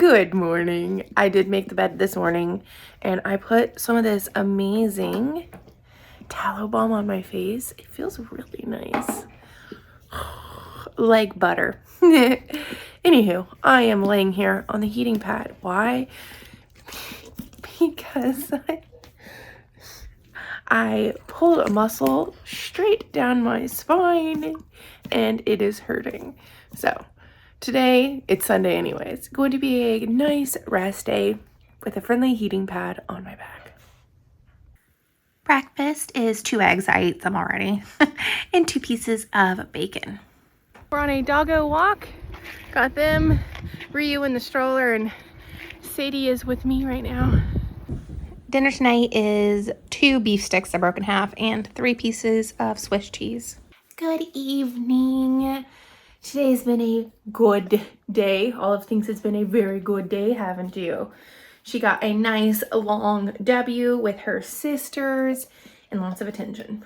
Good morning. I did make the bed this morning and I put some of this amazing tallow balm on my face. It feels really nice. Like butter. Anywho, I am laying here on the heating pad. Why? Because I pulled a muscle straight down my spine and it is hurting. So today, it's Sunday anyways, going to be a nice rest day with a friendly heating pad on my back. Breakfast is 2 eggs, I ate them already, and 2 pieces of bacon. We're on a doggo walk, got them, Ryu in the stroller, and Sadie is with me right now. Dinner tonight is 2 beef sticks I broke in half and 3 pieces of Swiss cheese. Good evening. Today's been a good day. All of things, it's been a very good day, haven't you? She got a nice long W with her sisters and lots of attention.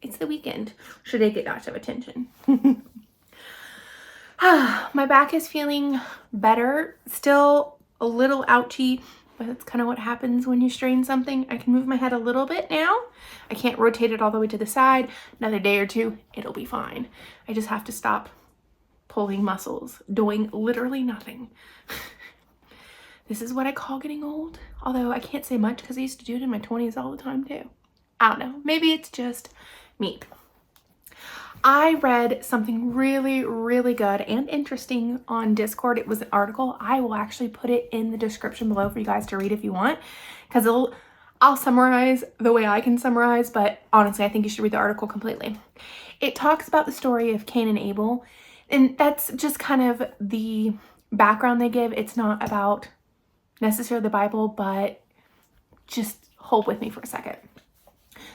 It's the weekend. Should I get lots of attention? My back is feeling better. Still a little ouchy, but that's kind of what happens when you strain something. I can move my head a little bit now. I can't rotate it all the way to the side. Another day or two, it'll be fine. I just have to stop pulling muscles, doing literally nothing. This is what I call getting old. Although I can't say much because I used to do it in my 20s all the time too. I don't know. Maybe it's just me. I read something really, really good and interesting on Discord. It was an article. I will actually put it in the description below for you guys to read if you want, because I'll summarize the way I can summarize, but honestly, I think you should read the article completely. It talks about the story of Cain and Abel, and that's just kind of the background they give. It's not about necessarily the Bible, but just hold with me for a second.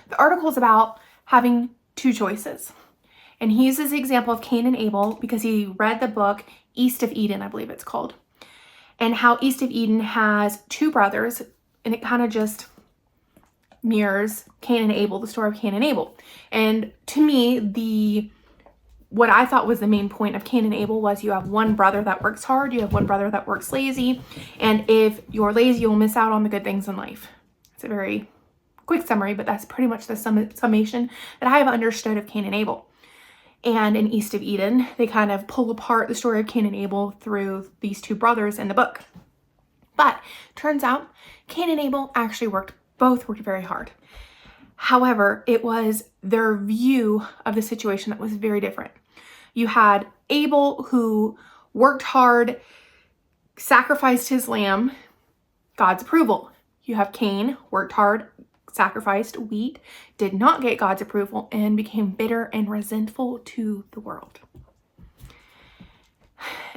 The article is about having 2 choices. And he uses the example of Cain and Abel because he read the book East of Eden, I believe it's called. And how East of Eden has 2 brothers, and it kind of just mirrors Cain and Abel, the story of Cain and Abel. And to me, what I thought was the main point of Cain and Abel was you have one brother that works hard, you have one brother that works lazy, and if you're lazy, you'll miss out on the good things in life. It's a very quick summary, but that's pretty much the summation that I have understood of Cain and Abel. And in East of Eden, they kind of pull apart the story of Cain and Abel through these 2 brothers in the book. But turns out Cain and Abel actually both worked very hard. However, it was their view of the situation that was very different. You had Abel, who worked hard, sacrificed his lamb, God's approval. You have Cain, worked hard, sacrificed wheat, did not get God's approval, and became bitter and resentful to the world.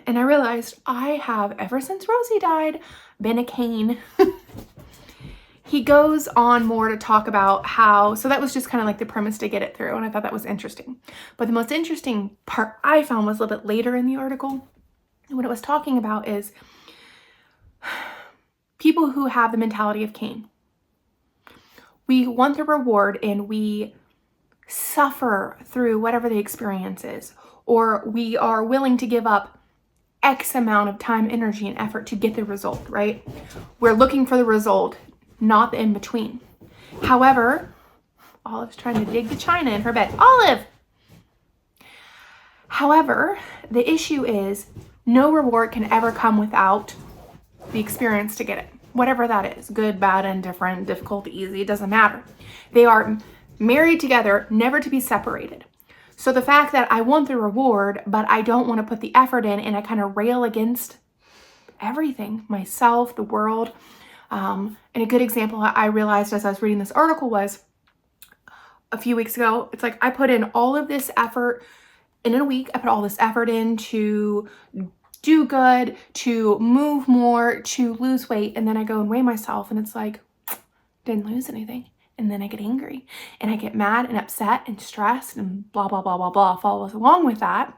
And I realized I have, ever since Rosie died, been a Cain. He goes on more to talk about how, so that was just kind of like the premise to get it through, and I thought that was interesting. But the most interesting part I found was a little bit later in the article. And what it was talking about is people who have the mentality of Cain. We want the reward and we suffer through whatever the experience is, or we are willing to give up X amount of time, energy, and effort to get the result, right? We're looking for the result, not the in-between. However, Olive's trying to dig the china in her bed. Olive! However, the issue is no reward can ever come without the experience to get it. Whatever that is, good, bad, indifferent, difficult, easy, it doesn't matter. They are married together, never to be separated. So the fact that I want the reward, but I don't want to put the effort in, and I kind of rail against everything, myself, the world. And a good example I realized as I was reading this article was a few weeks ago, it's like I put in all of this effort, and in a week, I put all this effort in to do good, to move more, to lose weight, and then I go and weigh myself and it's like, didn't lose anything. And then I get angry and I get mad and upset and stressed and blah, blah, blah, blah, blah follows along with that.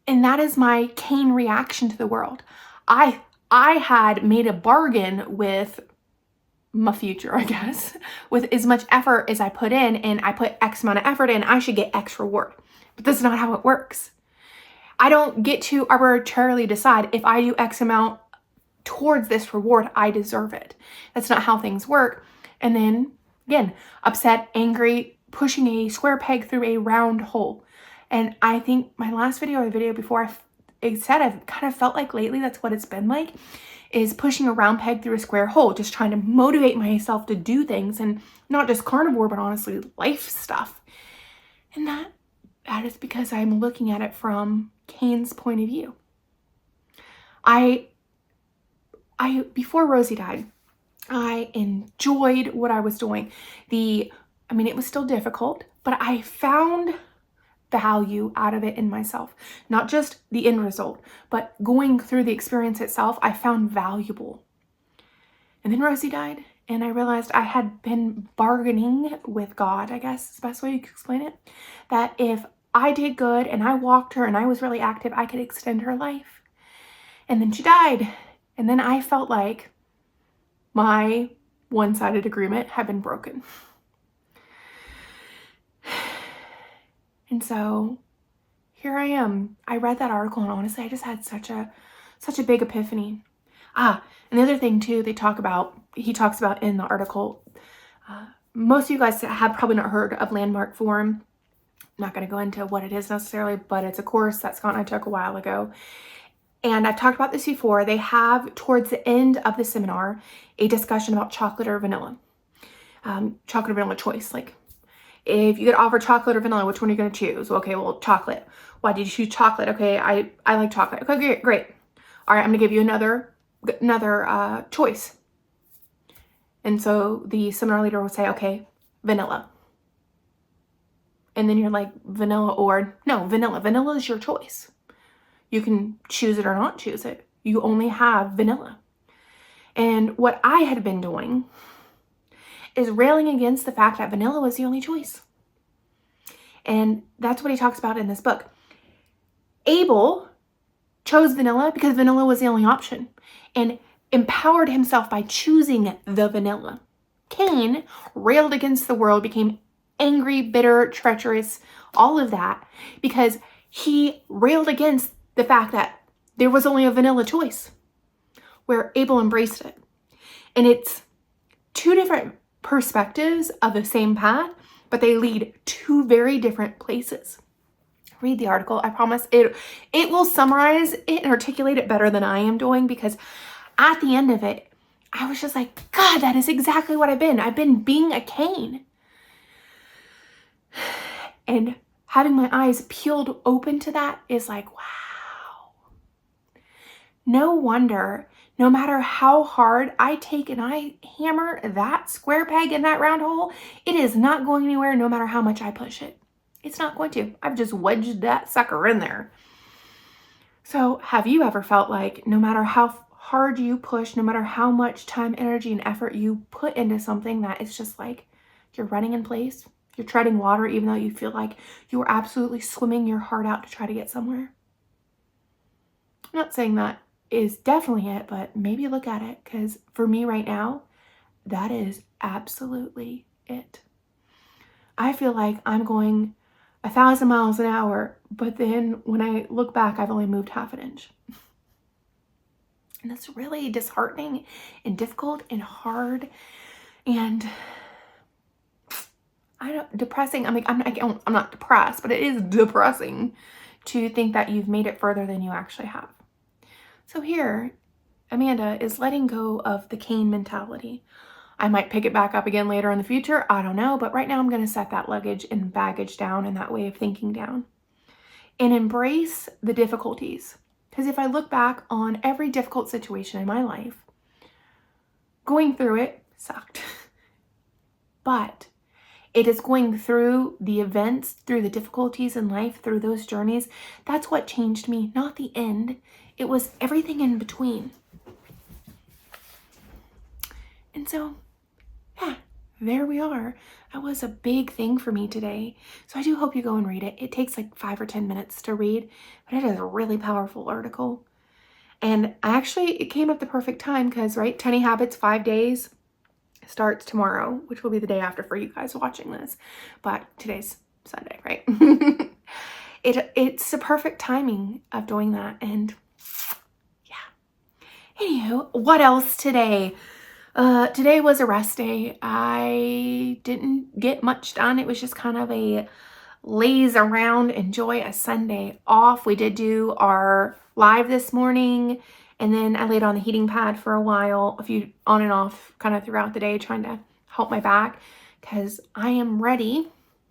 And that is my Cain reaction to the world. I had made a bargain with my future, I guess, with as much effort as I put in, and I put X amount of effort in, I should get X reward. But that's not how it works. I don't get to arbitrarily decide if I do X amount towards this reward, I deserve it. That's not how things work. And then again, upset, angry, pushing a square peg through a round hole. And I think my last video or the video before I said I've kind of felt like lately that's what it's been like, is pushing a round peg through a square hole, just trying to motivate myself to do things, and not just carnivore, but honestly life stuff. And that is because I'm looking at it from Cain's point of view. I before Rosie died, I enjoyed what I was doing. It was still difficult, but I found value out of it in myself. Not just the end result, but going through the experience itself, I found valuable. And then Rosie died, and I realized I had been bargaining with God, I guess is the best way you could explain it, that if I did good and I walked her and I was really active, I could extend her life. And then she died. And then I felt like my one-sided agreement had been broken. And so here I am. I read that article, and honestly, I just had such a big epiphany. And the other thing too, he talks about in the article, most of you guys have probably not heard of Landmark Forum. I'm not going to go into what it is necessarily, but it's a course that Scott and I took a while ago. And I've talked about this before. They have, towards the end of the seminar, a discussion about chocolate or vanilla. Chocolate or vanilla choice. Like, if you get offered chocolate or vanilla, which one are you going to choose? Okay, well, chocolate. Why did you choose chocolate? Okay, I like chocolate. Okay, great. All right, I'm going to give you another choice. And so the seminar leader will say, okay, vanilla. And then you're like, vanilla or no, vanilla. Vanilla is your choice. You can choose it or not choose it. You only have vanilla. And what I had been doing is railing against the fact that vanilla was the only choice. And that's what he talks about in this book. Abel chose vanilla because vanilla was the only option and empowered himself by choosing the vanilla. Cain railed against the world, became angry, bitter, treacherous, all of that, because he railed against the fact that there was only a vanilla choice, where Abel embraced it. And it's two different perspectives of the same path, but they lead to very different places. Read the article. I promise it will summarize it and articulate it better than I am doing, because at the end of it, I was just like, God, that is exactly what I've been. I've been being a Cain. And having my eyes peeled open to that is like, wow. No wonder, no matter how hard I take and I hammer that square peg in that round hole, it is not going anywhere no matter how much I push it. It's not going to. I've just wedged that sucker in there. So have you ever felt like no matter how hard you push, no matter how much time, energy, and effort you put into something, that it's just like you're running in place? You're treading water even though you feel like you are absolutely swimming your heart out to try to get somewhere? I'm not saying that is definitely it, but maybe look at it, because for me right now, that is absolutely it. I feel like I'm going 1,000 miles an hour, but then when I look back, I've only moved half an inch. And that's really disheartening and difficult and hard and depressing. I'm not depressed, but it is depressing to think that you've made it further than you actually have. So here, Amanda is letting go of the Cain mentality. I might pick it back up again later in the future. I don't know. But right now I'm going to set that luggage and baggage down and that way of thinking down and embrace the difficulties. Because if I look back on every difficult situation in my life, going through it sucked. But it is going through the events, through the difficulties in life, through those journeys. That's what changed me, not the end. It was everything in between. And so, yeah, there we are. That was a big thing for me today. So I do hope you go and read it. It takes like 5 or 10 minutes to read, but it is a really powerful article. And it came at the perfect time because, right, Tiny Habits 5 days starts tomorrow, which will be the day after for you guys watching this. But today's Sunday, right? it's the perfect timing of doing that. And yeah. Anywho, what else today? Today was a rest day. I didn't get much done. It was just kind of a laze around, enjoy a Sunday off. We did do our live this morning, and then I laid on the heating pad for a while, a few on and off kind of throughout the day, trying to help my back, because I am ready,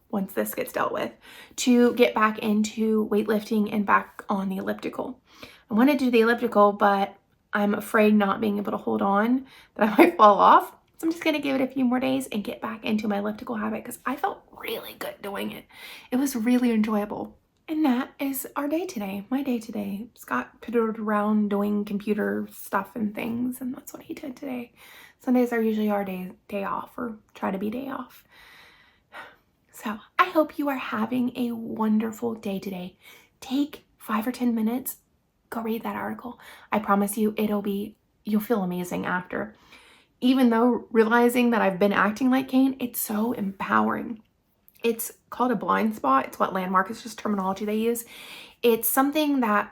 once this gets dealt with, to get back into weightlifting and back on the elliptical. I want to do the elliptical, but I'm afraid not being able to hold on, that I might fall off. So I'm just going to give it a few more days and get back into my elliptical habit, because I felt really good doing it. It was really enjoyable. And that is our day today, my day today. Scott piddled around doing computer stuff and things, and that's what he did today. Sundays are usually our day off, or try to be day off. So I hope you are having a wonderful day today. Take 5 or 10 minutes, go read that article. I promise you you'll feel amazing after. Even though realizing that I've been acting like Cain, it's so empowering. It's called a blind spot. It's what Landmark, it's just terminology they use. It's something that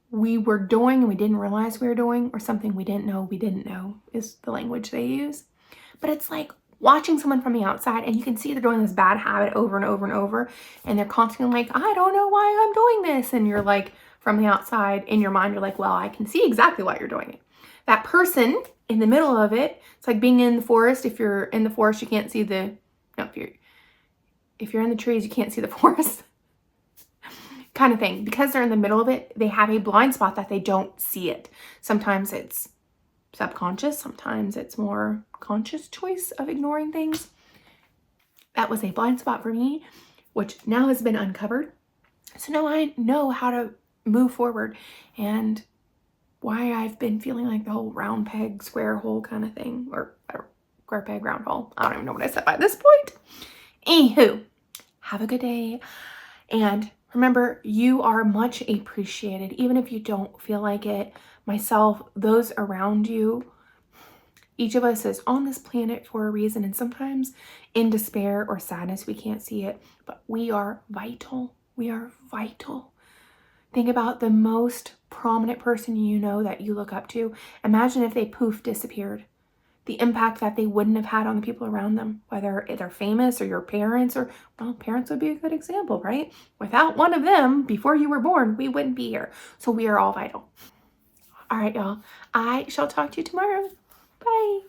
we were doing and we didn't realize we were doing, or something we didn't know is the language they use. But it's like watching someone from the outside, and you can see they're doing this bad habit over and over and over, and they're constantly like, I don't know why I'm doing this. And you're like, from the outside, in your mind, you're like, well, I can see exactly why you're doing it. That person in the middle of it, it's like being in the forest. If you're in the forest, you can't see if you're in the trees, you can't see the forest kind of thing. Because they're in the middle of it, they have a blind spot that they don't see it. Sometimes it's subconscious, sometimes it's more conscious choice of ignoring things. That was a blind spot for me, which now has been uncovered. So now I know how to move forward, and why I've been feeling like the whole round peg, square hole kind of thing, or square peg, round hole. I don't even know what I said by this point. Anywho, have a good day. And remember, you are much appreciated, even if you don't feel like it. Myself, those around you, each of us is on this planet for a reason. And sometimes in despair or sadness, we can't see it, but we are vital. We are vital. Think about the most prominent person you know that you look up to. Imagine if they poof disappeared. The impact that they wouldn't have had on the people around them, whether they're famous or your parents, or, well, parents would be a good example, right? Without one of them, before you were born, we wouldn't be here. So we are all vital. All right, y'all. I shall talk to you tomorrow. Bye.